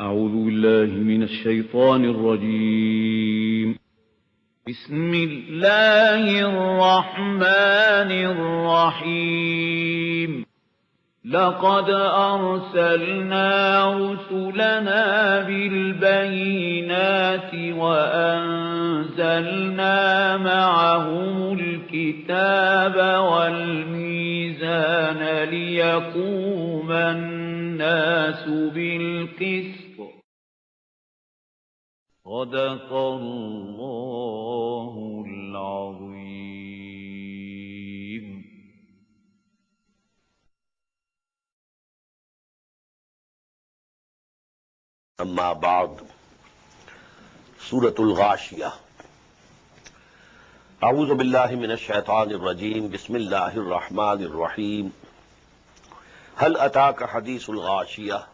أعوذ بالله من الشيطان الرجيم. بسم الله الرحمن الرحيم. لقد أرسلنا رسلنا بالبينات وأنزلنا معهم الكتاب والميزان ليقوم الناس بالقسط. صدق الله العظيم. أما بعد سورة الغاشية. أعوذ بالله من الشيطان الرجيم. بسم الله الرحمن الرحيم. هل أتاك حديث الغاشية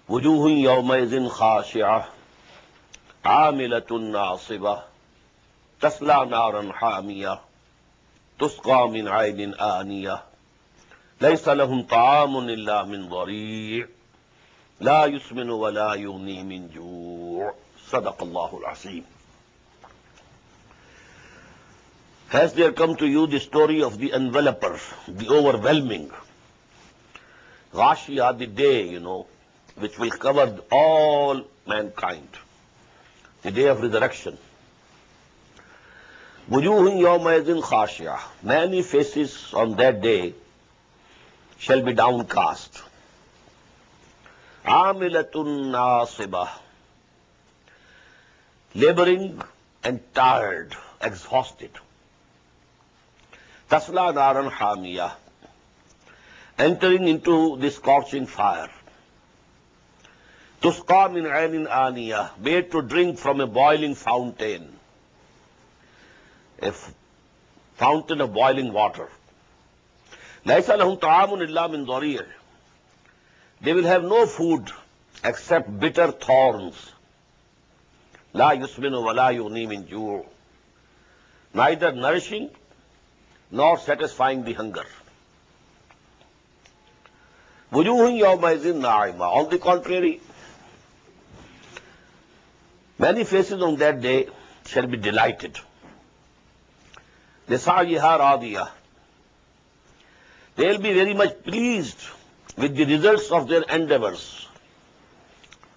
وجوه يومئذ خاشعة عاملة ناصبة تصلى نارا حامية تسقى من عين آنية ليس لهم طعام إلا من ضريع لا يسمن ولا يغني من جوع. صدق الله العظيم. Has there come to you the story of the enveloper, the overwhelming Ghashiyah, the day, which will cover all mankind, the day of resurrection. Wujuhun yawmaidin khashiyah. Many faces on that day shall be downcast. Amilatun nasibah. Laboring and tired, exhausted. Tasla naran hamiyah. Entering into the scorching fire. Tusqa min ainin aniyah. Made to drink from a boiling fountain. A fountain of boiling water. Laysa lahum ta'amun illa min dhari'. They will have no food except bitter thorns. La yusminu wa la yughni min ju'. Neither nourishing nor satisfying the hunger. Wujuhun yawmaizin na'ima. On the contrary, many faces on that day shall be delighted. Lisa'yiha radiyah. They will be very much pleased with the results of their endeavors.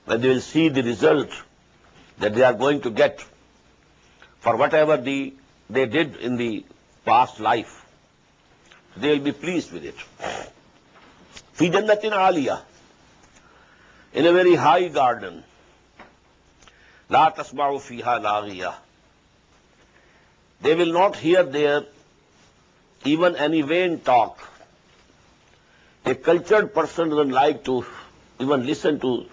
When they will see the result that they are going to get for whatever they did in the past life, they will be pleased with it. Fi jannatin aliyah, in a very high garden. La tasma'u fiha laghiyah. They will not hear there even any vain talk. A cultured person doesn't like to even listen to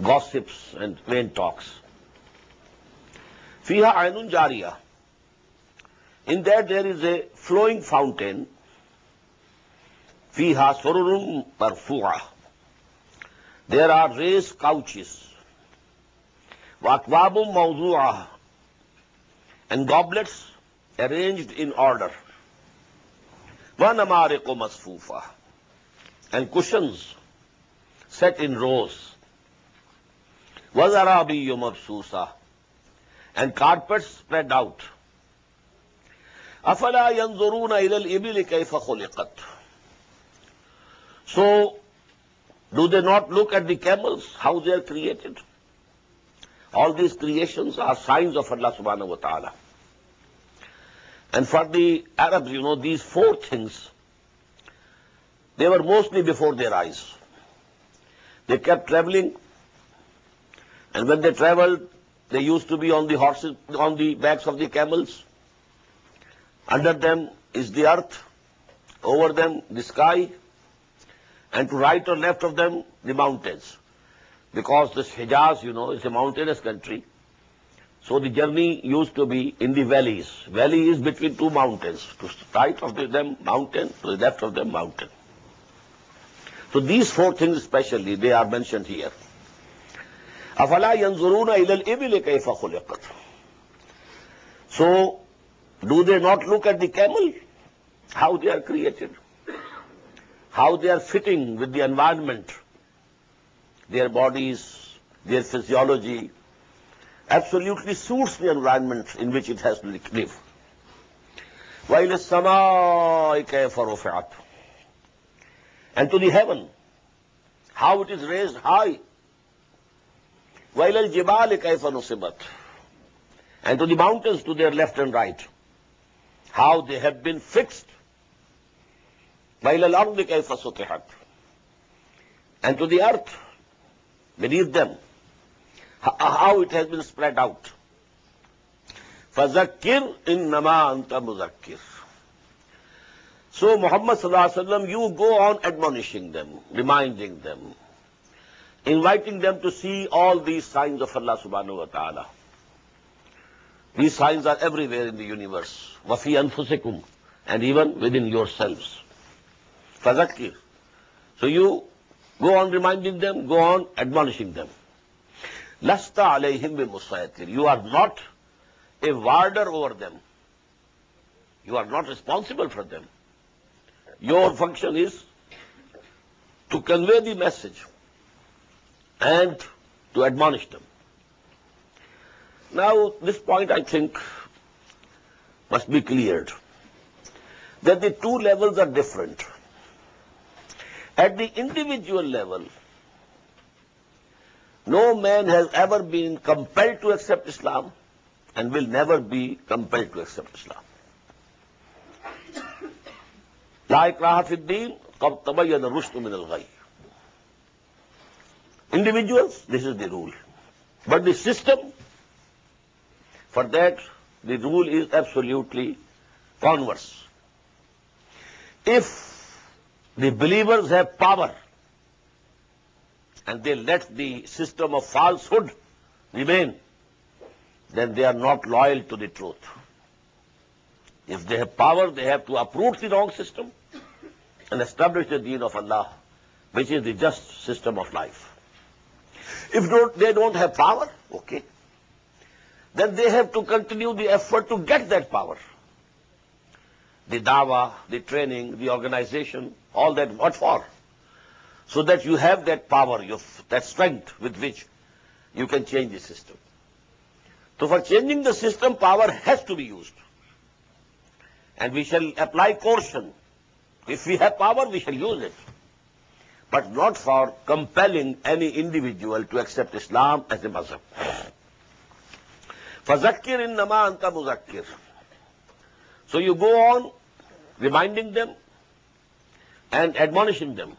gossips and vain talks. Fiha ainun jariyah. In that there is a flowing fountain. Fiha sururun marfu'ah. There are raised couches. Wa akwabun mawdu'ah. And goblets arranged in order. Wa namariqu masfufah. And cushions set in rows. Wa zarabiyyu mabsusa. And carpets spread out. Afala yanzuruna ila al-ibili kayfa khuliqat. So, do they not look at the camels, how they are created? All these creations are signs of Allah subhanahu wa ta'ala. And for the Arabs, these four things, they were mostly before their eyes. They kept traveling, and when they traveled, they used to be on the horses, on the backs of the camels. Under them is the earth, over them the sky, and to right or left of them the mountains. Because this Hijaz, is a mountainous country, so the journey used to be in the valleys. Valley is between two mountains. To the right of them mountain, to the left of them mountain. So these four things especially, they are mentioned here. أَفَلَا يَنْظُرُونَ إِلَى الْإِبِلِ كَيْفَ خُلِقَتْ. So, do they not look at the camel? How they are created? How they are fitting with the environment? their bodies, their physiology, absolutely suits the environment in which it has to live. وَإِلَى السَّمَاءِ كَيْفَ رُفِعَتْ. And to the heaven, how it is raised high. وَإِلَى الْجِبَالِ كَيْفَ نُصِبَتْ. And to the mountains to their left and right, how they have been fixed. وَإِلَى الْأَرْضِ كَيْفَ سُطِحَتْ. And to the earth beneath them, how it has been spread out. فَذَكِّرْ إِنَّمَا أَنْتَ مُذَكِّرْ. So Muhammad sallallahu alaihi wasallam, you go on admonishing them, reminding them, inviting them to see all these signs of Allah subhanahu wa ta'ala. These signs are everywhere in the universe. وَفِي أَنفُسِكُمْ. And even within yourselves. فَذَكِّرْ. So you go on reminding them, go on admonishing them. لَسْتَ عَلَيْهِمْ بِمُسَيْطِرٍ. You are not a warder over them. You are not responsible for them. Your function is to convey the message and to admonish them. Now, this point, I think, must be cleared, that the two levels are different. At the individual level, no man has ever been compelled to accept Islam and will never be compelled to accept Islam. لا إكراه في الدين قد تبين الرشد من الغي. Individuals, this is the rule. But the system, for that, the rule is absolutely converse. If the believers have power and they let the system of falsehood remain, then they are not loyal to the truth. If they have power, they have to uproot the wrong system and establish the deen of Allah, which is the just system of life. If they don't have power, okay, then they have to continue the effort to get that power. The dawah, the training, the organization, all that, what for? So that you have that power, that strength with which you can change the system. So for changing the system, power has to be used. And we shall apply caution. If we have power, we shall use it. But not for compelling any individual to accept Islam as a mazhab. فَذَكِّرْ إِنَّمَا أَنْتَ مُذَكِّرْ. So you go on reminding them and admonishing them.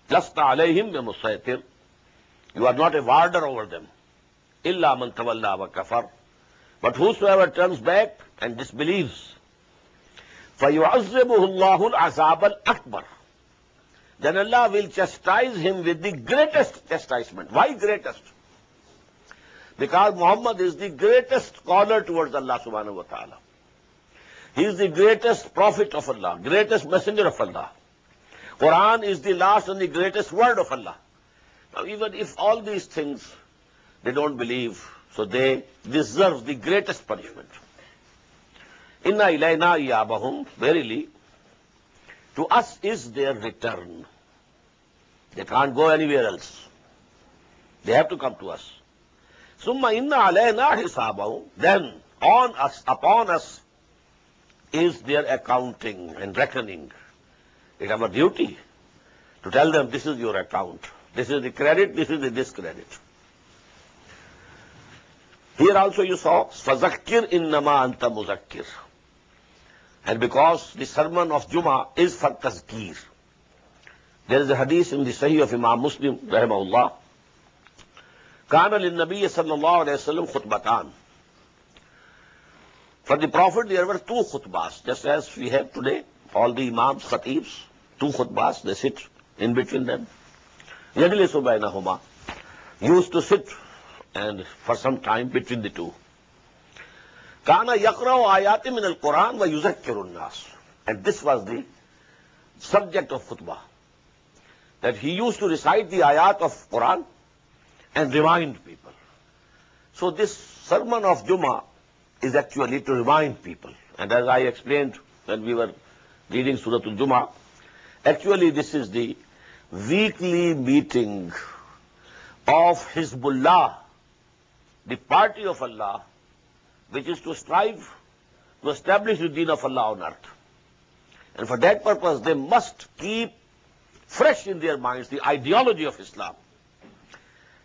لَسْتَ عَلَيْهِمْ بِمُسَيْطِرٍ. You are not a warder over them. إِلَّا مَنْ تَوَلَّى وَكَفَرْ. But whosoever turns back and disbelieves, فَيُعَذِّبُهُ اللَّهُ الْعَذَابَ الْأَكْبَرَ. Then Allah will chastise him with the greatest chastisement. Why greatest? Because Muhammad is the greatest caller towards Allah subhanahu wa ta'ala. He is the greatest prophet of Allah, greatest messenger of Allah. Quran is the last and the greatest word of Allah. Now even if all these things they don't believe, so they deserve the greatest punishment. Inna ilayna iyabahum, verily, to us is their return. They can't go anywhere else. They have to come to us. Summa inna alayna hisabahum, then on us, upon us, is their accounting and reckoning. It is our duty to tell them this is your account. This is the credit, this is the discredit. Here also you saw, فَذَكِّرْ إِنَّمَا أَنْتَ مُذَكِّرْ. And because the sermon of Jummah is for tazkir. There is a hadith in the Sahih of Imam Muslim, rahimahullah. كَانَ لِلنَّبِيِّ صَلَّى اللَّهُ عَلَيْهِ وَسَلَّمْ خُطْبَتَانِ. For the Prophet there were two khutbahs, just as we have today. All the imams, khatibs, two khutbahs, they sit in between them. يَجْلِسُ بَيْنَهُمَا. Used to sit and for some time between the two. كَانَ يَقْرَأُ آيَاتٍ مِنَ الْقُرْآنِ وَيُذَكِّرُ النَّاسِ. And this was the subject of khutbah. That he used to recite the ayat of Quran and remind people. So this sermon of Jummah is actually to remind people. And as I explained when we were reading Surah Al-Jummah, actually this is the weekly meeting of Hizbullah, the party of Allah, which is to strive to establish the deen of Allah on earth. And for that purpose, they must keep fresh in their minds the ideology of Islam.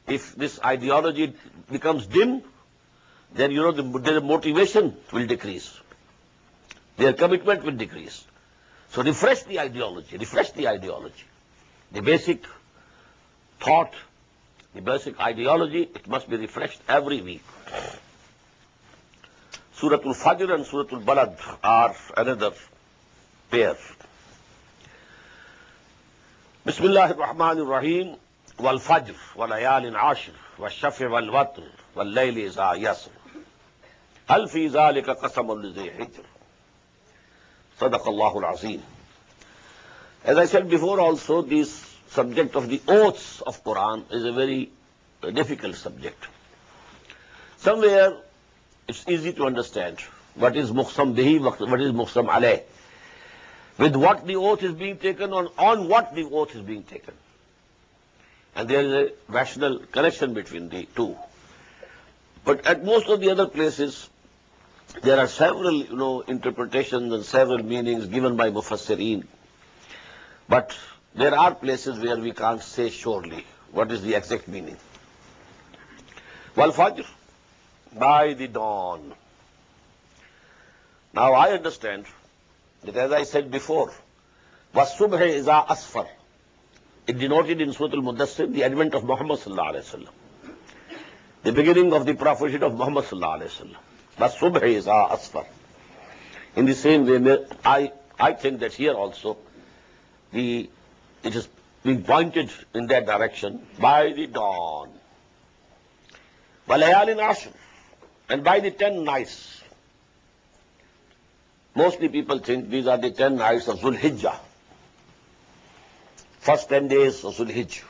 If this ideology becomes dim, then their motivation will decrease. Their commitment will decrease. So refresh the ideology, The basic thought, the basic ideology, it must be refreshed every week. Surah Al-Fajr and Surah Al-Balad are another pair. Bismillah ar-Rahman ar-Rahim. Wal-Fajr, wal-Layalin Ashir, wal-Shafi wal-Watr, wal-Layli iza yasr. Hal fi zalika qasamun li dhi hijr. Sadaqallahu al-Azim. As I said before also, this subject of the oaths of Quran is a very difficult subject. Somewhere it's easy to understand what is muqsam bihi, what is muqsam alayh. With what the oath is being taken, on what the oath is being taken. And there is a rational connection between the two. But at most of the other places, there are several, interpretations and several meanings given by Mufassirin. But there are places where we can't say surely what is the exact meaning. Wal-Fajr, by the dawn. Now I understand that, as I said before, was-subh iza asfar. It denoted in Surah Al-Mudassir the advent of Muhammad sallallahu alaihi wasallam, the beginning of the prophethood of Muhammad sallallahu alaihi wasallam. Was-subh iza asfar. In the same way, I think that here also it is being pointed in that direction, by the dawn. Wal-Layalin Ashr, and by the 10 nights. Mostly people think these are the 10 nights of Dhul Hijjah. First 10 days of Dhul Hijjah.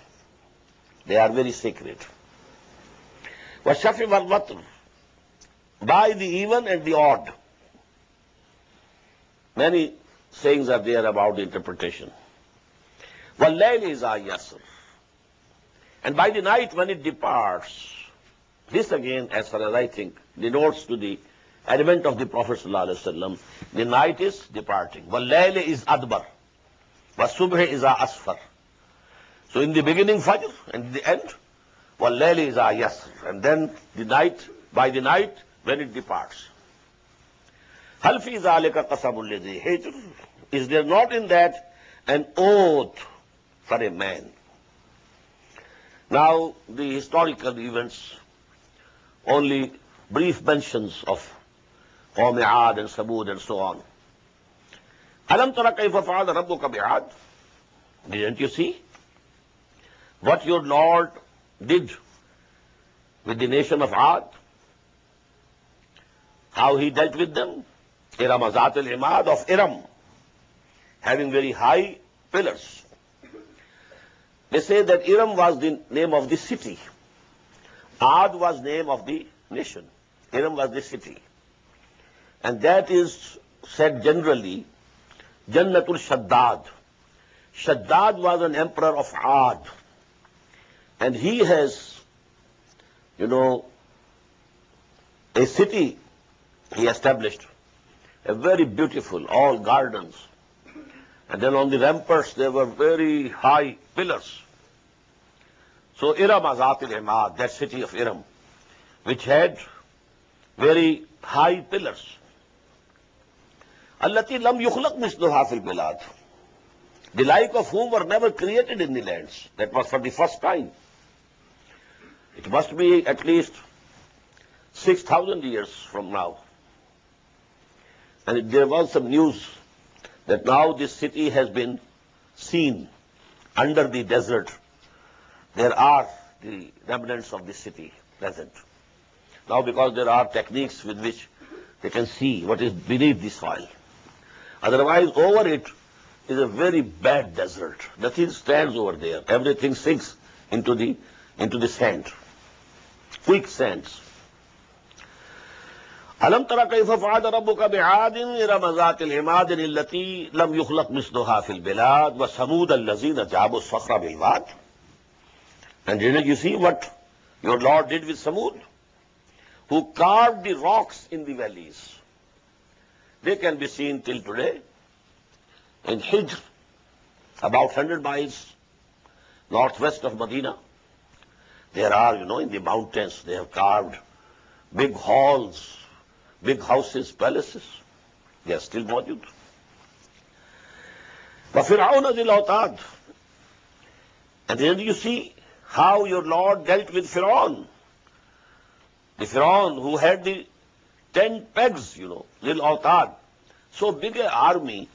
They are very sacred. Washafi wal Watr, by the even and the odd. Many sayings are there about the interpretation. Wal-Layli iza yasr, and by the night when it departs. This again, as far as I think, denotes to the advent of the Prophet ﷺ. The night is departing. Wal-Layli is adbar. Was-subh iza asfar. So in the beginning Fajr, and in the end, Wal-Layli iza yasr. And then the night, by the night when it departs. Hal fi zalika qasamul li dhi hijr. Is there not in that an oath for a man? Now, the historical events, only brief mentions of Qawm Aad and Samud and so on. Alam tara kayfa fa'ala rabbuka bi'ad? Didn't you see what your Lord did with the nation of Aad? How he dealt with them? Iram Zat al-Imad, of Iram, having very high pillars. They say that Iram was the name of the city. Aad was name of the nation. Iram was the city. And that is said generally, Jannatul Shaddad. Shaddad was an emperor of Aad. And he has, a city he established, a very beautiful, all gardens. And then on the ramparts there were very high pillars. So Iram Zat al-Imad, that city of Iram, which had very high pillars. Allati lam yukhlaq misluha fil bilad, the like of whom were never created in the lands. That was for the first time. It must be at least 6,000 years from now. And there was some news that now this city has been seen under the desert. There are the remnants of this city present. Now because there are techniques with which they can see what is beneath the soil. Otherwise, over it is a very bad desert. Nothing stands over there. Everything sinks into the sand. Quick sands. Alam tara kayfa fa'ala rabbuka bi'adin irama zatil imadin allati lam yukhlaq misluha fil bilad wa samud allazina jabu as-sakhra bil wad. And didn't you see what your Lord did with Samud? Who carved the rocks in the valleys. They can be seen till today in Hijr, about 100 miles northwest of Medina. There are, in the mountains, they have carved big halls, big houses, palaces. They are still موجود. وَفِرْعَوْنَ ذِي الْأَوْتَادِ. And then you see how your Lord dealt with Fir'aun. The Fir'aun who had the 10 pegs, ذِي الْأَوْتَادِ. So big an army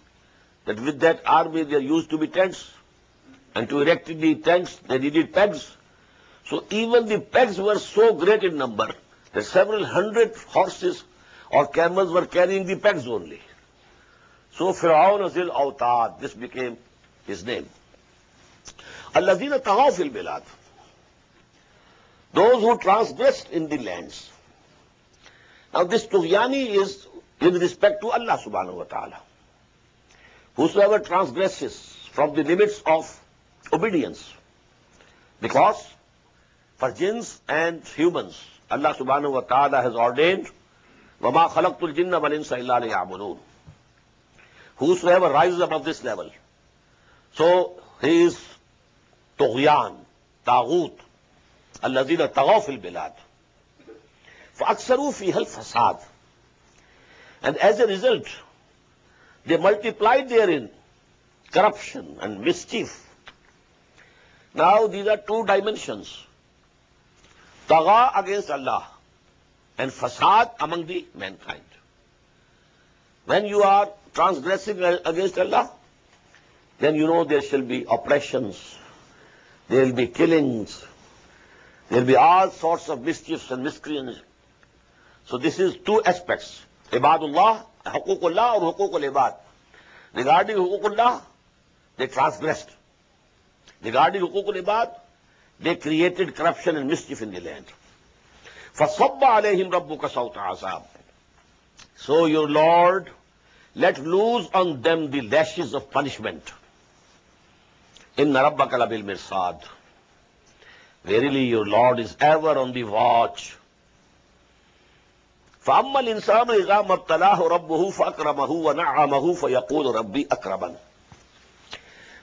that with that army there used to be tents. And to erect the tents, they needed pegs. So even the pegs were so great in number that several hundred horses or camels were carrying the pegs only. So Fir'aun Zil Awtad, this became his name. Allazina taghaw fil bilad. Those who transgressed in the lands. Now this tughyani is in respect to Allah subhanahu wa ta'ala. Whosoever transgresses from the limits of obedience. Because for jinns and humans, Allah subhanahu wa ta'ala has ordained, وَمَا خَلَقْتُ الْجِنَّ وَالْإِنسَ إِلَّا لِيَعْبُدُونَ. Whosoever rises above this level, so he is طغيان, طاغوت, الذين طغوا في البلاد فأكثروا فيها الفساد. And as a result, they multiplied therein corruption and mischief. Now these are two dimensions. Tagha against Allah and fasad among the mankind. When you are transgressing against Allah, then there shall be oppressions, there will be killings, there will be all sorts of mischiefs and miscreants. So this is two aspects. Ibadullah, Huququllah or Huququl Ibad. Regarding Huququllah, they transgressed. Regarding Huququl Ibad, they created corruption and mischief in the land. فَصَبَّ عَلَيْهِمْ رَبُّكَ صَوْتَ عَذَابٍ. So your Lord let loose on them the lashes of punishment. إِنَّ رَبَّكَ لَبِالْمِرْصَادِ. Verily your Lord is ever on the watch. فَأَمَّا الْإِنسَانُ إِذَا مَبْتَلَاهُ رَبُّهُ فَأَكْرَمَهُ وَنَعَّمَهُ فَيَقُولُ رَبِّي أَكْرَمَنِ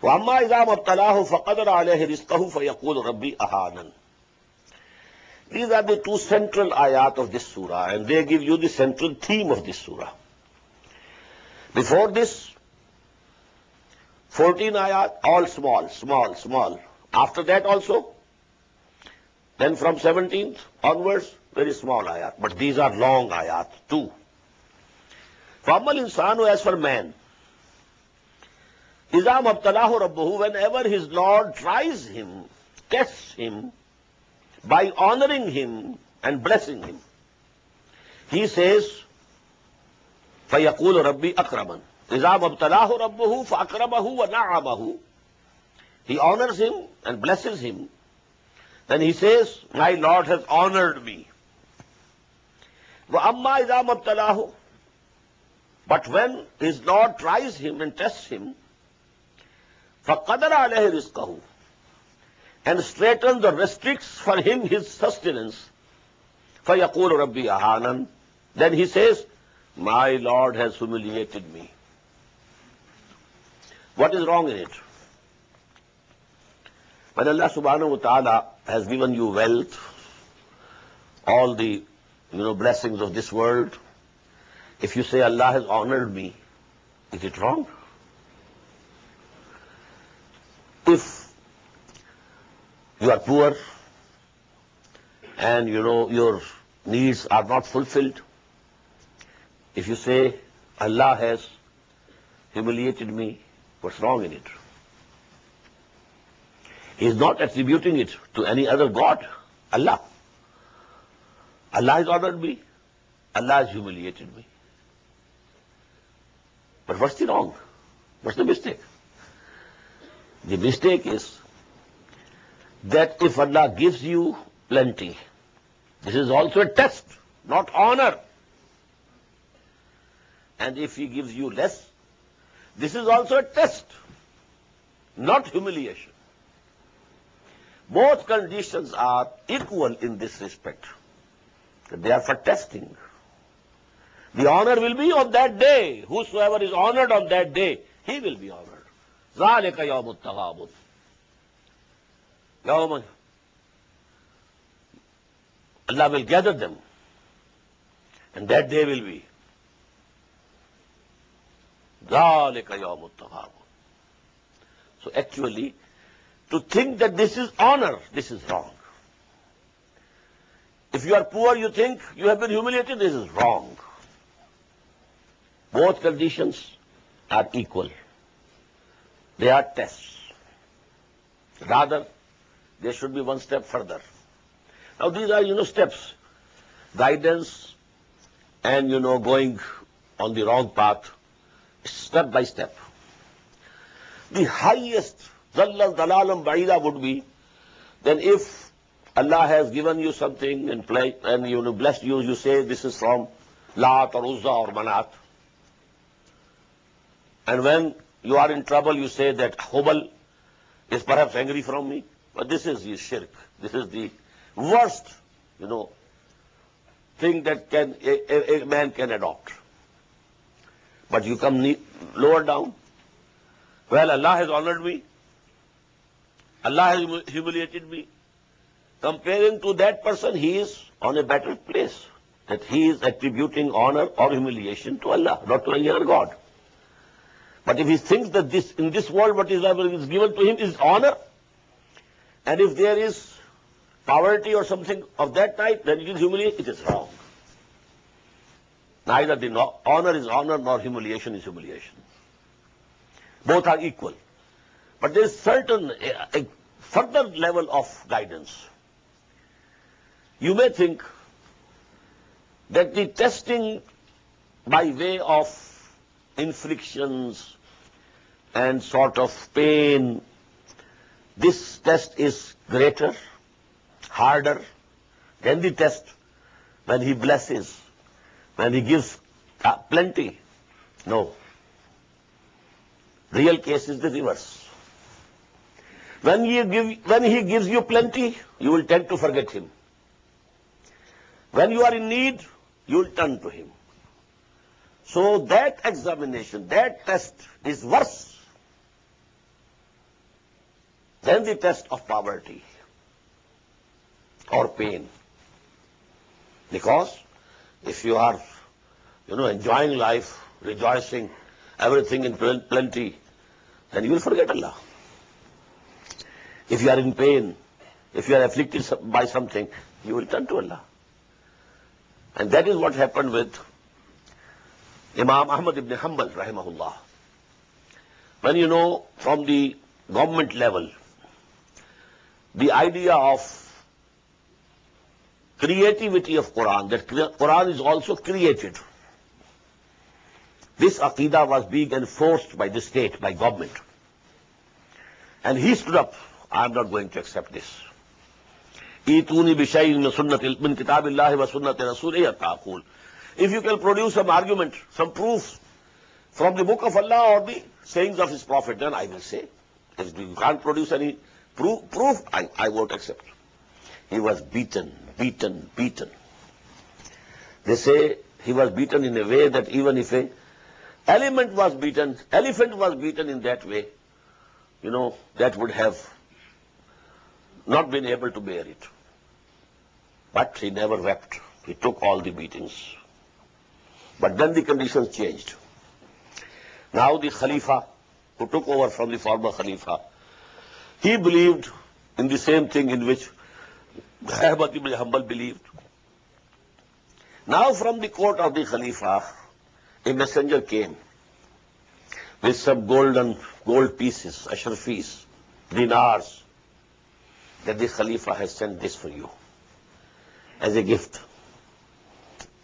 وَأَمَّا إِذَا مَبْتَلَاهُ فَقَدَرَ عَلَيْهِ رِزْقَهُ فَيَقُولُ رَبِّي أَهَانَنِ. These are the two central ayat of this surah, and they give you the central theme of this surah. Before this, 14 ayat, all small, small, small. After that also, then from 17th onwards, very small ayat. But these are long ayat too. فَأَمَّا الْإِنسَانُ, as for man, إِذَا مَبْتَلَاهُ رَبُّهُ, whenever his Lord tries him, tests him, by honoring him and blessing him, he says, فَيَقُولُ رَبِّي أَكْرَمًا. إِذَا مَبْتَلَاهُ رَبُّهُ فَأَكْرَمَهُ وَنَعَّمَهُ. He honors him and blesses him. Then he says, my Lord has honored me. وَأَمَّا إِذَا مَبْتَلَاهُ. But when his Lord tries him and tests him, فَقَدَرَ عَلَيْهِ رِزْقَهُ, and straightens or restricts for him his sustenance, فَيَقُولُ رَبِّي أَهَانًا. Then he says, my Lord has humiliated me. What is wrong in it? When Allah subhanahu wa ta'ala has given you wealth, all the blessings of this world, if you say Allah has honored me, is it wrong? If you are poor and your needs are not fulfilled, if you say Allah has humiliated me, what's wrong in it? He is not attributing it to any other God. Allah. Allah has honored me. Allah has humiliated me. But what's the wrong? What's the mistake? The mistake is that if Allah gives you plenty, this is also a test, not honor. And if He gives you less, this is also a test, not humiliation. Both conditions are equal in this respect. They are for testing. The honor will be on that day. Whosoever is honored on that day, he will be honored. ذَلِكَ يَوْمُ التَّغَابُنِ. Yawm, Allah will gather them. And that day will be ذَلِكَ يَوْمُ التَّغَابُنِ. So actually, to think that this is honor, this is wrong. If you are poor, you think you have been humiliated, this is wrong. Both conditions are equal. They are tests. Rather, they should be one step further. Now these are, steps. Guidance and, going on the wrong path, step by step. The highest Zallal Dalalam Ba'ida would be, then if Allah has given you something and blessed you, you say this is from Lat or Uzza or Manat. And when you are in trouble, you say that Hubal is perhaps angry from me. But this is the shirk. This is the worst, thing that a man can adopt. But you come lower down. Well, Allah has honored me. Allah has humiliated me. Comparing to that person, he is on a better place. That he is attributing honor or humiliation to Allah, not to any other God. But if he thinks that in this world what is given to him is honor, and if there is poverty or something of that type, then it is humiliation, it is wrong. Neither the honor is honor nor humiliation is humiliation. Both are equal. But there is a further level of guidance. You may think that the testing by way of inflictions and sort of pain, this test is greater, harder than the test when he blesses, when he gives plenty. No. Real case is the reverse. When he gives you plenty, you will tend to forget him. When you are in need, you will turn to him. So that examination, that test is worse than the test of poverty or pain. Because if you are, enjoying life, rejoicing, everything in plenty, then you will forget Allah. If you are in pain, if you are afflicted by something, you will turn to Allah. And that is what happened with Imam Ahmad ibn Hanbal, rahimahullah. When from the government level, the idea of creativity of Quran, that Quran is also created, this aqidah was being enforced by the state, by government. And he stood up, I am not going to accept this. Ituni bishay'in min kitabillahi wa sunnati rasulih taqul. If you can produce some argument, some proof from the book of Allah or the sayings of his prophet, then I will say. If you can't produce any proof, I won't accept. He was beaten. They say he was beaten in a way that even if an elephant was beaten in that way, that would have not been able to bear it. But he never wept. He took all the beatings. But then the conditions changed. Now the Khalifa, who took over from the former Khalifa, he believed in the same thing in which Ahmad ibn Hanbal believed. Now from the court of the Khalifa, a messenger came with some gold pieces, ashrafis, dinars, that the Khalifa has sent this for you as a gift,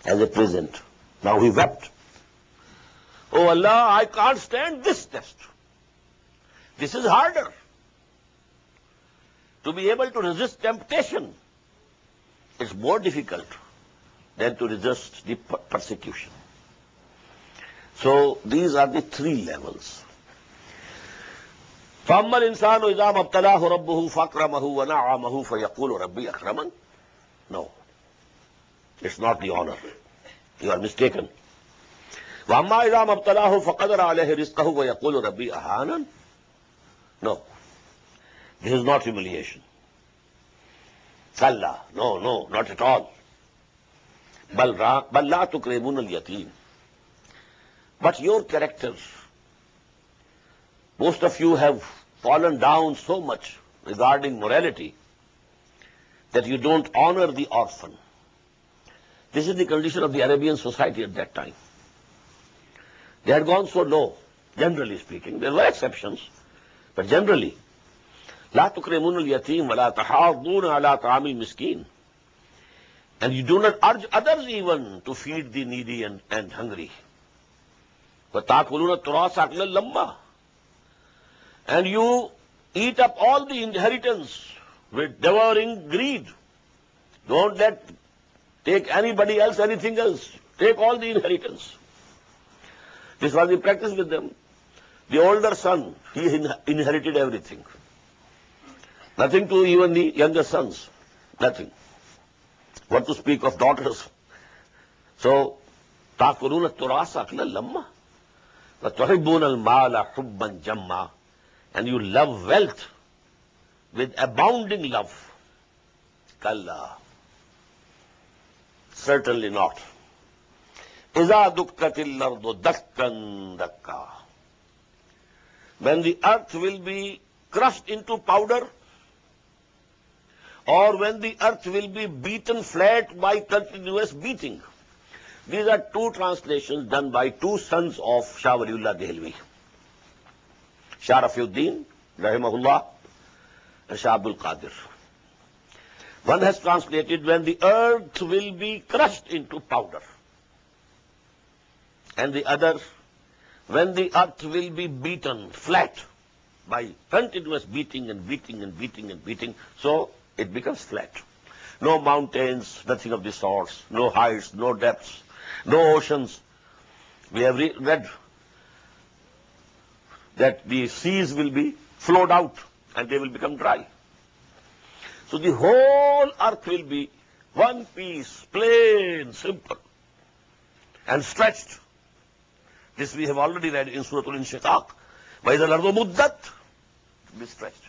as a present. Now he wept. Oh Allah, I can't stand this test. This is harder. To be able to resist temptation is more difficult than to resist the persecution. So these are the three levels. فَأَمَّا الْإِنسَانُ إِذَا مَا ابْتَلَاهُ رَبُّهُ فَأَكْرَمَهُ وَنَعَّمَهُ فَيَقُولُ رَبِّي أَكْرَمَنِ. No, it's not the honor. You are mistaken. وَأَمَّا إِذَا مَا ابْتَلَاهُ فَقَدَرَ عَلَيْهِ رِزْقَهُ وَيَقُولُ رَبِّي أَهَانَنِ. No, this is not humiliation. Kalla, no, not at all. بَلْ لَا تُكْرِمُونَ الْيَتِيمَ. But your character, most of you have fallen down so much regarding morality that you don't honor the orphan. This is the condition of the Arabian society at that time. They had gone so low, generally speaking. There were exceptions, but generally, لا تكرمون اليتيم ولا تحاضون على طعام المسكين. And you do not urge others even to feed the needy and hungry. وَتَأْكُلُونَ التُّرَاثَ أَكْلًا لَمًّا. And you eat up all the inheritance with devouring greed. Don't take anybody else, anything else. Take all the inheritance. This was the practice with them. The older son, he inherited everything. Nothing to even the younger sons. Nothing. What to speak of daughters? So, تَأْكُلُونَ التُّرَاثَ أَكْلًا لَمًّا وَتُحِبُّونَ الْمَالَ حُبًّا جَمًّا. And you love wealth with abounding love. Kalla. Certainly not. إِذَا دُكَّتِ الْأَرْضُ دَكًّا دَكًّا. When the earth will be crushed into powder, or when the earth will be beaten flat by continuous beating. These are two translations done by two sons of Shah Waliullah Dehlvi. Shah Rafiuddin, Rahimahullah, and Shah Abdul Qadir. One has translated, when the earth will be crushed into powder. And the other, when the earth will be beaten flat by continuous beating and beating and beating and beating, so it becomes flat. No mountains, nothing of the sorts, no heights, no depths, no oceans. We have read that the seas will be flowed out and they will become dry. So the whole earth will be one piece, plain, simple, and stretched. This we have already read in Surah Al-Inshiqaq. وَإِذَا الْأَرْضُ مُدَّتْ, to be stretched,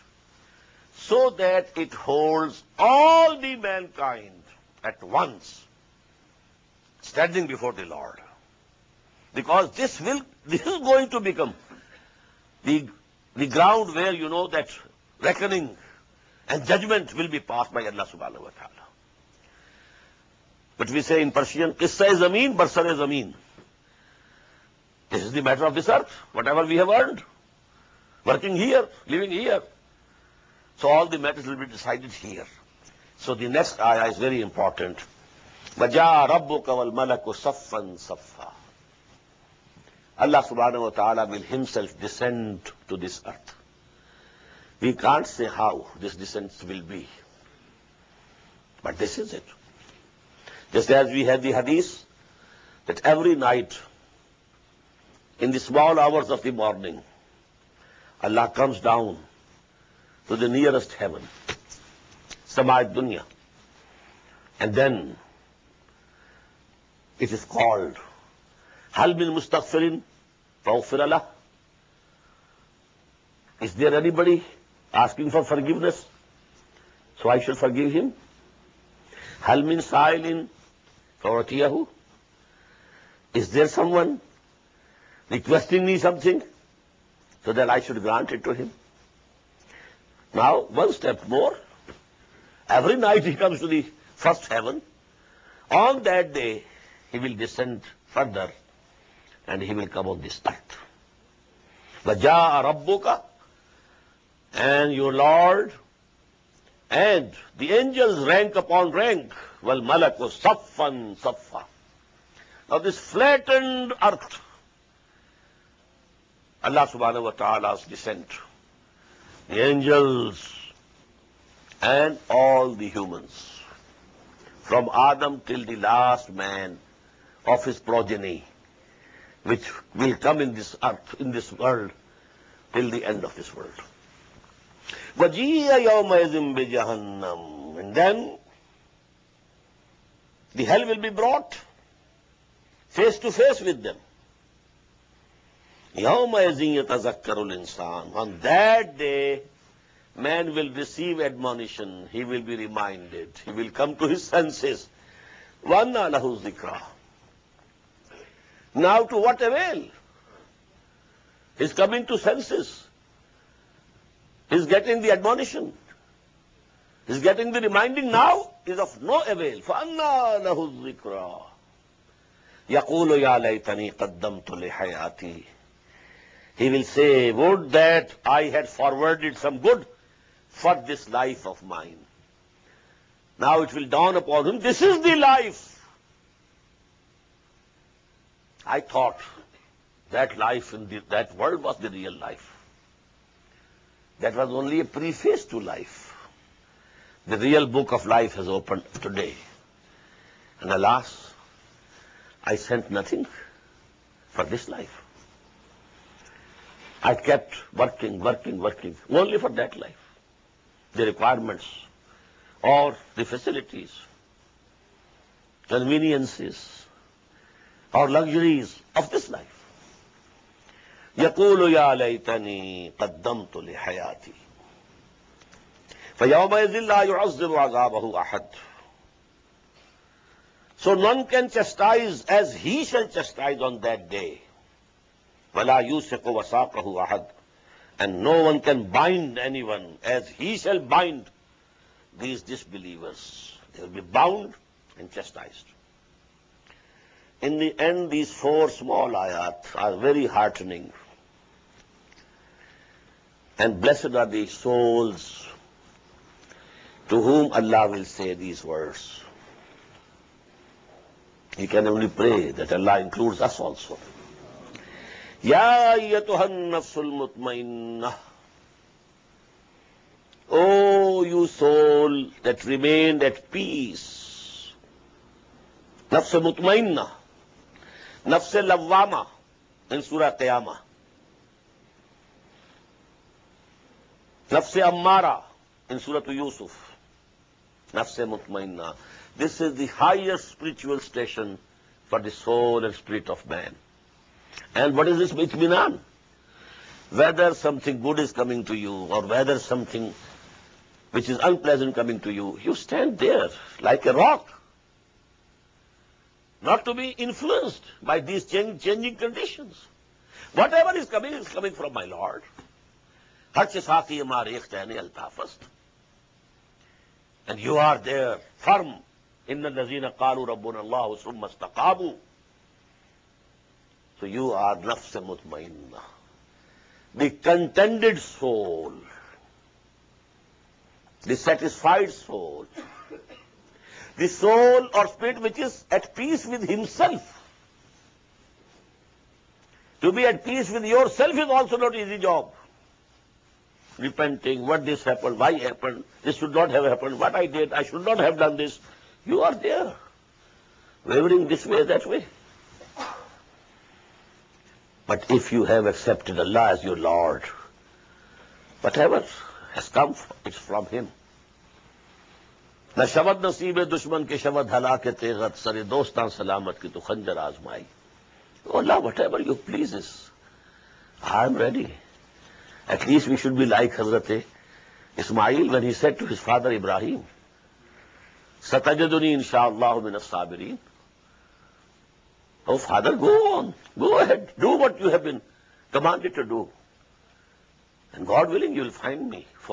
so that it holds all the mankind at once, standing before the Lord. Because this is going to become the ground where you know that reckoning and judgment will be passed by Allah subhanahu wa ta'ala. But we say in Persian, Qissa-e-Zameen, Barsar-e-Zameen. This is the matter of this earth, whatever we have earned, working here, living here. So all the matters will be decided here. So the next ayah is very important. وَجَاءَ رَبُّكَ وَالْمَلَكُ صَفًّا صَفًّا. Allah subhanahu wa ta'ala will himself descend to this earth. We can't say how this descent will be. But this is it. Just as we had the hadith that every night in the small hours of the morning, Allah comes down to the nearest heaven, Sama'at Dunya. And then it is called, Hal min mustaghfirin faghfir lah. Is there anybody asking for forgiveness? So I should forgive him. Hal min sa'ilin fa'utiyahu. Is there someone requesting me something so that I should grant it to him? Now, one step more. Every night he comes to the first heaven. On that day, he will descend further and he will come on this earth. وَجَاءَ رَبُّكَ, and your Lord, and the angels rank upon rank. وَالْمَلَكُ صَفًّا صَفًّا. Now this flattened earth, Allah subhanahu wa ta'ala's descent, the angels and all the humans, from Adam till the last man of his progeny, which will come in this earth, in this world, till the end of this world. وَجِيَ يَوْمَئِذٍ بِجَهَنَّمَ. And then the hell will be brought face to face with them. يَوْمَئِذٍ يَتَذَكَّرُ الْإِنسَانُ. On that day, man will receive admonition. He will be reminded. He will come to his senses. وَأَنَّى لَهُ الذِّكْرَى. Now to what avail? He's coming to senses. He's getting the admonition. He's getting the reminding now is of no avail. فَأَنَّى لَهُ الذِّكْرَى. يَقُولُ يَا لَيْتَنِي قَدَّمْتُ لِحَيَاتِي. He will say, would that I had forwarded some good for this life of mine. Now it will dawn upon him, this is the life. I thought that life in that world was the real life. That was only a preface to life. The real book of life has opened today. And alas, I sent nothing for this life. I kept working, only for that life. The requirements or the facilities, conveniences or luxuries of this life. يَقُولُ يَا لَيْتَنِي قَدَّمْتُ لِحَيَاتِي. فَيَوْمَئِذٍ لَا يُعَذِّبُ عَذَابَهُ أَحَدٌ. So none can chastise as he shall chastise on that day. وَلَا يُوثِقُ وَثَاقَهُ أَحَدٌ. And no one can bind anyone as he shall bind these disbelievers. They will be bound and chastised. In the end, these 4 small ayat are very heartening. And blessed are the souls to whom Allah will say these words. You can only pray that Allah includes us also. Ya ayyatuhan nafsul mutmainnah. Oh, you soul that remained at peace. Nafs mutmainnah. Nafs lawwama in Surah Qiyamah. Nafs ammara in Surah Yusuf. Nafs mutmainnah. This is the highest spiritual station for the soul and spirit of man. And what is this itminan? Whether something good is coming to you or whether something which is unpleasant coming to you, you stand there like a rock, not to be influenced by these changing conditions. Whatever is coming from my Lord. And you are there, firm. إِنَّ الَّذِينَ قَالُوا رَبُّنَا اللَّهُ ثُمَّ اسْتَقَامُوا. So you are nafs mutmainnah, the contented soul, the satisfied soul, the soul or spirit which is at peace with himself. To be at peace with yourself is also not an easy job. Repenting, what this happened, why happened, this should not have happened, what I did, I should not have done this. You are there, wavering this way, that way. But if you have accepted Allah as your Lord, whatever has come, it's from Him. Na shabad naseeb dushman ke shabad halak tegat sare dostan salamat ki tu khanjar azmai. Oh Allah, whatever you pleases, I am ready. At least we should be like Hazrat Ismail when he said to his father Ibrahim, Satajaduni insha'Allah min as-sabirin. Oh, Father, go on. Go ahead. Do what you have been commanded to do. And God willing, you will find me. For